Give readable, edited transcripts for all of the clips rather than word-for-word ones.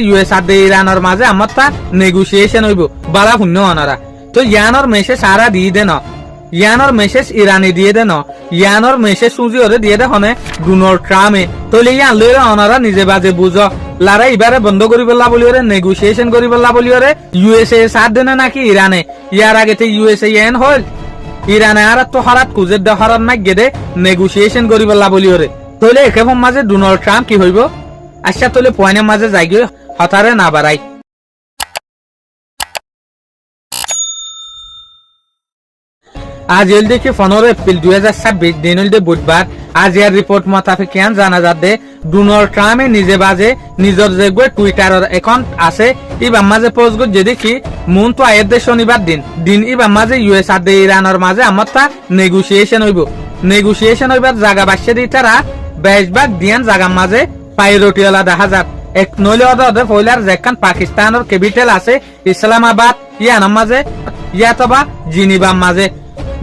US আর ইরানের মাঝে আমার তা নেগোসিয়েশন হইব বালা শূন্য অনারা তো ইয়ানোর মেসেজ সারা দিয়ে দে না ইয়ানোর মেসেজ ইরানি দিয়ে দে না ইয়ানোর মেসেজ সুজি ওরে দিয়ে দে হনে ডোনাল্ড ট্রাম্পে তলে ইয়ান লইরে অনারা নিজে বাজে বুঝ লারা ইবারে বন্ধ করি পেলা বলি ওরে নেগোসিয়েশন করি পেলা বলি ওরে ইউএসএ সাথ দেনে নাকি ইরানে ইয়ার আগে তো ইউএসএ এন হল ইরানে আর তো হরাত কুজের দে হরাত না গেদে নেগোসিয়েশন করি পেলা বলি ওরে তলে একে মাঝে ডোনাল্ড ট্রাম্প কি হইব আচ্ছা তলে পয়নের মাঝে যাই গিয়ে হতারে না বাড়াই আজ এল দেখি 15 এপ্রিল 2026 দিন হল বুধবার আজ এর রিপোর্ট মোতাবেক জানা যাবে ডোনাল্ড ট্রাম্পে নিজে বাজে নিজের যে টুইটারের অ্যাকাউন্ট আছে ইবার মাঝে পোস্ট যে দেখি মন তো আয়ের দে শনিবার দিন ইবার মাঝে ইউএস আর ইরানের মাঝে আমার তা নেগোসিয়েশন হইবার জায়গা বাসছে দি তারা 22 ভাগ দিয়ান জায়গার মাঝে পাইরোটিওলা দেখা যাক এক নইলে ওদের ফয়লার যেখান পাকিস্তানের ক্যাপিটাল আছে ইসলামাবাদ ইয়ার মাঝে ইয়াতবা জিনিবার মাঝে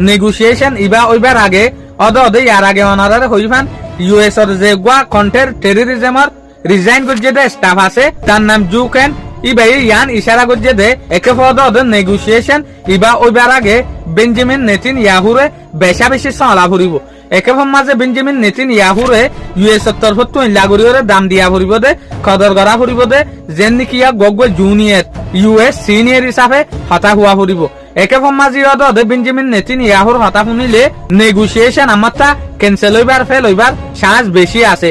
নেগোসিয়েশন ইবা ওইবার আগে অদে ইয়ার আগে অনারে হইবান ইউএস এর যে গোয়া কন্টের টেররিজমের রিজাইন করছে দে স্টাফ আছে তার নাম জুকেন ইবা ইয়ান ইশারা করছে দে একে পদে নেগোসিয়েশন ইবা ওইবার আগে বেঞ্জামিন নেতানিয়াহুরে বেশা বেশি চলা ফুরিব একে মাঝে বেঞ্জামিন নেতানিয়াহুরে ইউএস এর তরফ তো লাগরিয়রে দাম দিয়া ফুরিব দে কদর করা ফুরিব দে যেন নাকি ইয়া গগবে জুনিয়র ইউএস সিনিয়র হিসাবে হতা হুয়া ফুরিব একে মাঝে অদে বেঞ্জামিন নেতানিয়াহুর হতা শুনিলে নেগোসিয়েশন আমার তা ক্যান্সেল হইবার ফেল হইবার চান্স বেশি আছে।